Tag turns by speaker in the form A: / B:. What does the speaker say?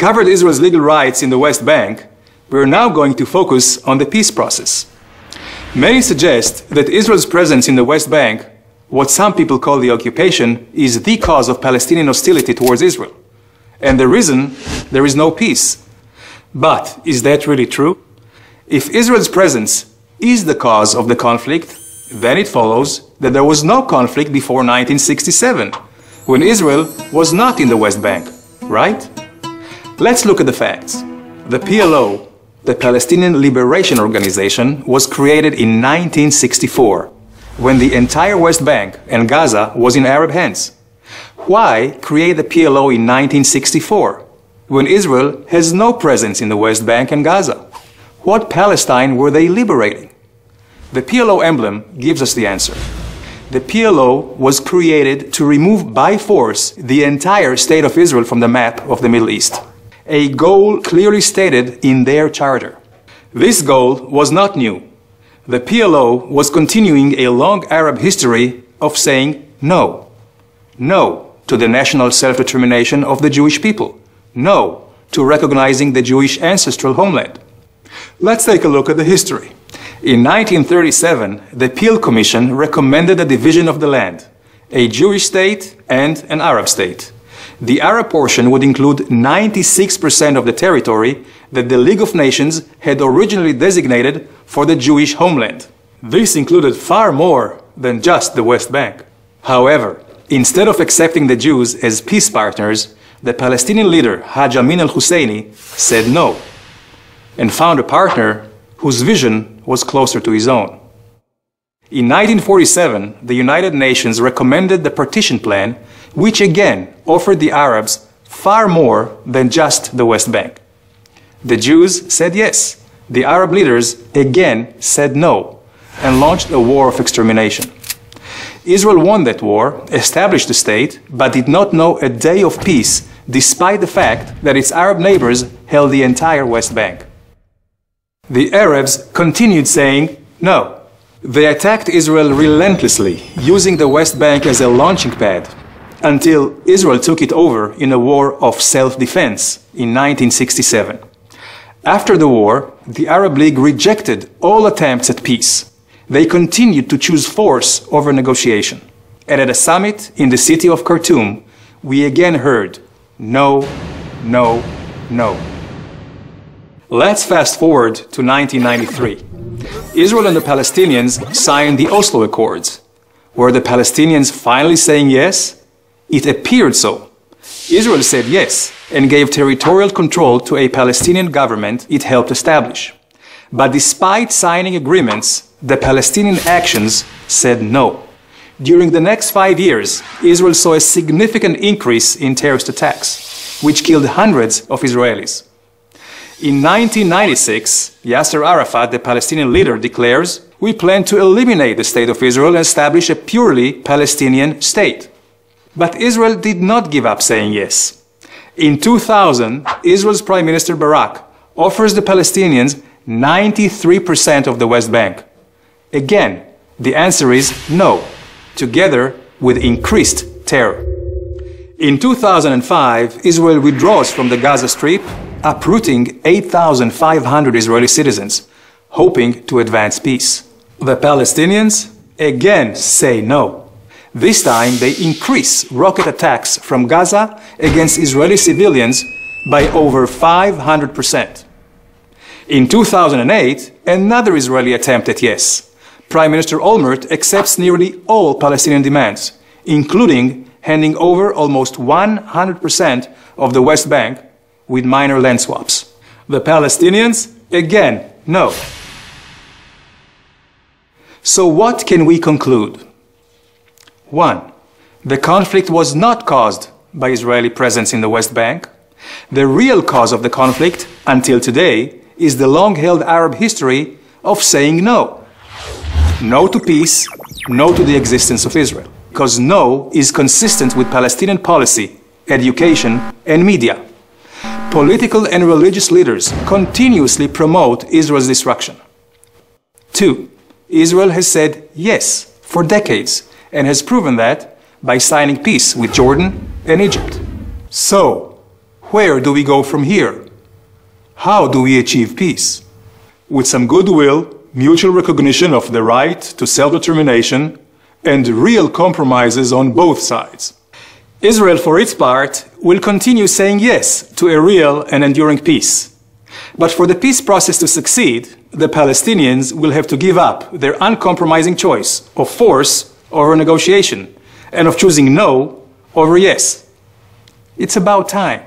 A: covered Israel's legal rights in the West Bank, we're now going to focus on the peace process. Many suggest that Israel's presence in the West Bank, what some people call the occupation, is the cause of Palestinian hostility towards Israel, and the reason there is no peace. But is that really true? If Israel's presence is the cause of the conflict, then it follows that there was no conflict before 1967, when Israel was not in the West Bank, right? Let's look at the facts. The PLO, the Palestinian Liberation Organization, was created in 1964, when the entire West Bank and Gaza was in Arab hands. Why create the PLO in 1964, when Israel has no presence in the West Bank and Gaza? What Palestine were they liberating? The PLO emblem gives us the answer. The PLO was created to remove by force the entire state of Israel from the map of the Middle East, a goal clearly stated in their charter. This goal was not new. The PLO was continuing a long Arab history of saying no. No to the national self-determination of the Jewish people. No to recognizing the Jewish ancestral homeland. Let's take a look at the history. In 1937, the Peel Commission recommended a division of the land, a Jewish state and an Arab state. The Arab portion would include 96% of the territory that the League of Nations had originally designated for the Jewish homeland. This included far more than just the West Bank. However, instead of accepting the Jews as peace partners, the Palestinian leader Haj Amin al-Husseini said no, and found a partner whose vision was closer to his own. In 1947, the United Nations recommended the partition plan, which again offered the Arabs far more than just the West Bank. The Jews said yes. The Arab leaders again said no, and launched a war of extermination. Israel won that war, established the state, but did not know a day of peace, despite the fact that its Arab neighbors held the entire West Bank. The Arabs continued saying no. They attacked Israel relentlessly, using the West Bank as a launching pad, until Israel took it over in a war of self-defense in 1967. After the war, the Arab League rejected all attempts at peace. They continued to choose force over negotiation. And at a summit in the city of Khartoum, we again heard no, no, no. Let's fast forward to 1993. Israel and the Palestinians signed the Oslo Accords. Were the Palestinians finally saying yes? It appeared so. Israel said yes and gave territorial control to a Palestinian government it helped establish. But despite signing agreements, the Palestinian actions said no. During the next 5 years, Israel saw a significant increase in terrorist attacks, which killed hundreds of Israelis. In 1996, Yasser Arafat, the Palestinian leader, declares, "We plan to eliminate the state of Israel and establish a purely Palestinian state." But Israel did not give up saying yes. In 2000, Israel's Prime Minister Barak offers the Palestinians 93% of the West Bank. Again, the answer is no, together with increased terror. In 2005, Israel withdraws from the Gaza Strip, uprooting 8,500 Israeli citizens, hoping to advance peace. The Palestinians again say no. This time they increase rocket attacks from Gaza against Israeli civilians by over 500%. In 2008, another Israeli attempt at yes. Prime Minister Olmert accepts nearly all Palestinian demands, including handing over almost 100% of the West Bank with minor land swaps. The Palestinians, again, no. So what can we conclude? 1. The conflict was not caused by Israeli presence in the West Bank. The real cause of the conflict, until today, is the long-held Arab history of saying no. No to peace, no to the existence of Israel. Because no is consistent with Palestinian policy, education, and media. Political and religious leaders continuously promote Israel's destruction. 2. Israel has said yes for decades and has proven that by signing peace with Jordan and Egypt. So, where do we go from here? How do we achieve peace? With some goodwill, mutual recognition of the right to self-determination, and real compromises on both sides. Israel, for its part, will continue saying yes to a real and enduring peace. But for the peace process to succeed, the Palestinians will have to give up their uncompromising choice of force over negotiation and of choosing no over yes. It's about time.